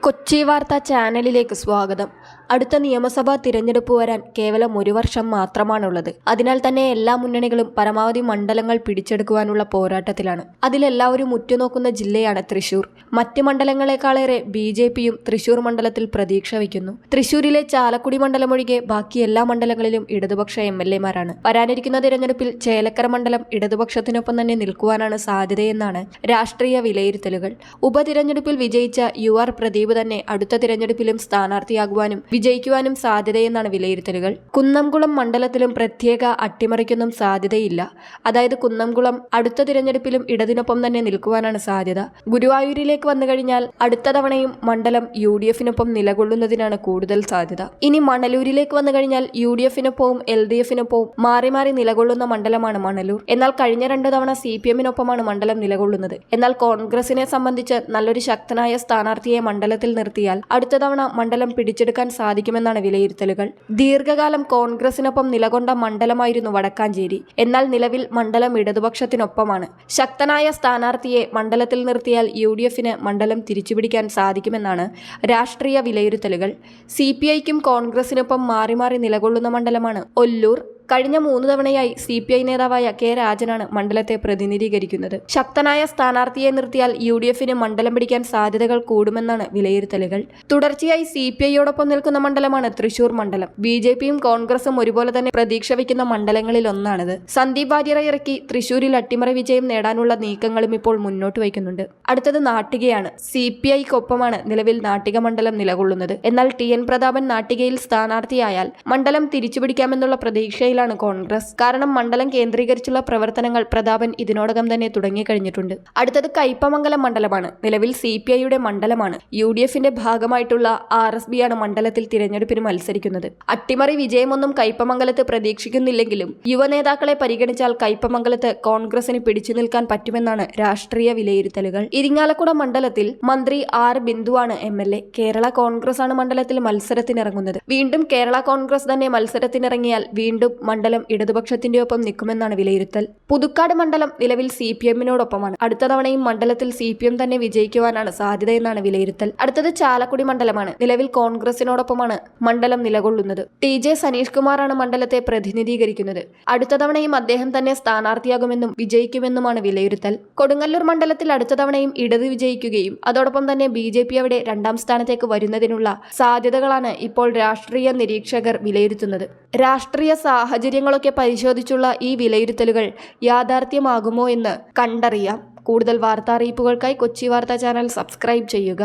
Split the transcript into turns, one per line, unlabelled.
കൊച്ചി വാർത്താ ചാനലിലേക്ക് സ്വാഗതം. അടുത്ത നിയമസഭാ തിരഞ്ഞെടുപ്പ് വരാൻ കേവലം 1 വർഷം മാത്രമാണുള്ളത്. അതിനാൽ തന്നെ എല്ലാ മുന്നണികളും പരമാവധി മണ്ഡലങ്ങൾ പിടിച്ചെടുക്കുവാനുള്ള പോരാട്ടത്തിലാണ്. അതിലെല്ലാവരും ഉറ്റുനോക്കുന്ന ജില്ലയാണ് തൃശൂർ. മറ്റ് മണ്ഡലങ്ങളെക്കാളേറെ BJPയും തൃശൂർ മണ്ഡലത്തിൽ പ്രതീക്ഷ വയ്ക്കുന്നു. തൃശൂരിലെ ചാലക്കുടി മണ്ഡലമൊഴികെ ബാക്കി എല്ലാ മണ്ഡലങ്ങളിലും ഇടതുപക്ഷ MLAമാരാണ്. വരാനിരിക്കുന്ന തിരഞ്ഞെടുപ്പിൽ ചേലക്കര മണ്ഡലം ഇടതുപക്ഷത്തിനൊപ്പം തന്നെ നിൽക്കുവാനാണ് സാധ്യതയെന്നാണ് രാഷ്ട്രീയ വിലയിരുത്തലുകൾ. ഉപതിരഞ്ഞെടുപ്പിൽ വിജയിച്ച UR പ്രദീപ് തന്നെ അടുത്ത തിരഞ്ഞെടുപ്പിലും സ്ഥാനാർത്ഥിയാകുവാനും വിജയിക്കുവാനും സാധ്യതയെന്നാണ് വിലയിരുത്തലുകൾ. കുന്നംകുളം മണ്ഡലത്തിലും പ്രത്യേക അട്ടിമറിക്കൊന്നും സാധ്യതയില്ല. അതായത് കുന്നംകുളം അടുത്ത തിരഞ്ഞെടുപ്പിലും ഇടതിനൊപ്പം തന്നെ നിൽക്കുവാനാണ് സാധ്യത. ഗുരുവായൂരിലേക്ക് വന്നു കഴിഞ്ഞാൽ അടുത്ത തവണയും മണ്ഡലം UDFിനൊപ്പം നിലകൊള്ളുന്നതിനാണ് കൂടുതൽ സാധ്യത. ഇനി മണലൂരിലേക്ക് വന്നു കഴിഞ്ഞാൽ UDFിനൊപ്പവും LDFിനൊപ്പവും മാറി മാറി നിലകൊള്ളുന്ന മണ്ഡലമാണ് മണലൂർ. എന്നാൽ കഴിഞ്ഞ 2 തവണ CPMനൊപ്പമാണ് മണ്ഡലം നിലകൊള്ളുന്നത്. എന്നാൽ കോൺഗ്രസിനെ സംബന്ധിച്ച് നല്ലൊരു ശക്തനായ സ്ഥാനാർത്ഥിയെ മണ്ഡലത്തിൽ നിർത്തിയാൽ അടുത്ത തവണ മണ്ഡലം പിടിച്ചെടുക്കാൻ സാധിക്കുമെന്നാണ് വിലയിരുത്തലുകൾ. ദീർഘകാലം കോൺഗ്രസിനൊപ്പം നിലകൊണ്ട മണ്ഡലമായിരുന്നു വടക്കാഞ്ചേരി. എന്നാൽ നിലവിൽ മണ്ഡലം ഇടതുപക്ഷത്തിനൊപ്പമാണ്. ശക്തനായ സ്ഥാനാർത്ഥിയെ മണ്ഡലത്തിൽ നിർത്തിയാൽ UDFിന് മണ്ഡലം തിരിച്ചുപിടിക്കാൻ സാധിക്കുമെന്നാണ് രാഷ്ട്രീയ വിലയിരുത്തലുകൾ. CPIക്കും കോൺഗ്രസിനൊപ്പം മാറി മാറി നിലകൊള്ളുന്ന മണ്ഡലമാണ് ഒല്ലൂർ. കഴിഞ്ഞ 3 തവണയായി CPI നേതാവായ K രാജനാണ് മണ്ഡലത്തെ പ്രതിനിധീകരിക്കുന്നത്. ശക്തനായ സ്ഥാനാർത്ഥിയെ നിർത്തിയാൽ UDFിന് മണ്ഡലം പിടിക്കാൻ സാധ്യതകൾ കൂടുമെന്നാണ് വിലയിരുത്തലുകൾ. തുടർച്ചയായി CPIയോടൊപ്പം നിൽക്കുന്ന മണ്ഡലമാണ് തൃശൂർ മണ്ഡലം. BJPയും കോൺഗ്രസും ഒരുപോലെ തന്നെ പ്രതീക്ഷ വയ്ക്കുന്ന മണ്ഡലങ്ങളിൽ ഒന്നാണിത്. സന്ദീപ് വാര്യരെ ഇറക്കി തൃശൂരിൽ അട്ടിമറി വിജയം നേടാനുള്ള നീക്കങ്ങളും ഇപ്പോൾ മുന്നോട്ട് വയ്ക്കുന്നുണ്ട്. അടുത്തത് നാട്ടികയാണ്. CPIക്കൊപ്പമാണ് നിലവിൽ നാട്ടിക മണ്ഡലം നിലകൊള്ളുന്നത്. എന്നാൽ TN പ്രതാപൻ നാട്ടികയിൽ സ്ഥാനാർത്ഥിയായാൽ മണ്ഡലം തിരിച്ചുപിടിക്കാമെന്നുള്ള പ്രതീക്ഷയിൽ കോൺഗ്രസ്. കാരണം മണ്ഡലം കേന്ദ്രീകരിച്ചുള്ള പ്രവർത്തനങ്ങൾ പ്രതാപൻ ഇതിനോടകം തന്നെ തുടങ്ങിക്കഴിഞ്ഞിട്ടുണ്ട്. അടുത്തത് കയ്പമംഗലം മണ്ഡലമാണ്. നിലവിൽ CPIയുടെ മണ്ഡലമാണ്. UDFിന്റെ ഭാഗമായിട്ടുള്ള RSBയാണ് മണ്ഡലത്തിൽ തിരഞ്ഞെടുപ്പിന് മത്സരിക്കുന്നത്. അട്ടിമറി വിജയമൊന്നും കയ്പമംഗലത്ത് പ്രതീക്ഷിക്കുന്നില്ലെങ്കിലും യുവനേതാക്കളെ പരിഗണിച്ചാൽ കയ്പമംഗലത്ത് കോൺഗ്രസിന് പിടിച്ചു നിൽക്കാൻ പറ്റുമെന്നാണ് രാഷ്ട്രീയ വിലയിരുത്തലുകൾ. ഇരിങ്ങാലക്കുട മണ്ഡലത്തിൽ മന്ത്രി R ബിന്ദുവാണ് MLA. കേരള കോൺഗ്രസ് ആണ് മണ്ഡലത്തിൽ മത്സരത്തിനിറങ്ങുന്നത്. വീണ്ടും കേരള കോൺഗ്രസ് തന്നെ മത്സരത്തിനിറങ്ങിയാൽ വീണ്ടും മണ്ഡലം ഇടതുപക്ഷത്തിന്റെ ഒപ്പം നിൽക്കുമെന്നാണ് വിലയിരുത്തൽ. പുതുക്കാട് മണ്ഡലം നിലവിൽ CPMനോടൊപ്പമാണ്. അടുത്ത തവണയും മണ്ഡലത്തിൽ CPM തന്നെ വിജയിക്കുവാനാണ് സാധ്യതയെന്നാണ് വിലയിരുത്തൽ. അടുത്തത് ചാലക്കുടി മണ്ഡലമാണ്. നിലവിൽ കോൺഗ്രസിനോടൊപ്പമാണ് മണ്ഡലം നിലകൊള്ളുന്നത്. TJ സനീഷ് കുമാറാണ് മണ്ഡലത്തെ പ്രതിനിധീകരിക്കുന്നത്. അടുത്ത തവണയും അദ്ദേഹം തന്നെ സ്ഥാനാർത്ഥിയാകുമെന്നും വിജയിക്കുമെന്നുമാണ് വിലയിരുത്തൽ. കൊടുങ്ങല്ലൂർ മണ്ഡലത്തിൽ അടുത്ത തവണയും ഇടത് വിജയിക്കുകയും അതോടൊപ്പം തന്നെ BJP അവിടെ 2ാം സ്ഥാനത്തേക്ക് വരുന്നതിനുള്ള സാധ്യതകളാണ് ഇപ്പോൾ രാഷ്ട്രീയ നിരീക്ഷകർ വിലയിരുത്തുന്നത്. രാഷ്ട്രീയ സാഹചര്യങ്ങളൊക്കെ പരിശോധിച്ചുള്ള ഈ വിലയിരുത്തലുകൾ യാഥാർത്ഥ്യമാകുമോ എന്ന് കണ്ടറിയാം. കൂടുതൽ വാർത്താ അറിയിപ്പുകൾക്കായി കൊച്ചി വാർത്താ ചാനൽ സബ്സ്ക്രൈബ് ചെയ്യുക.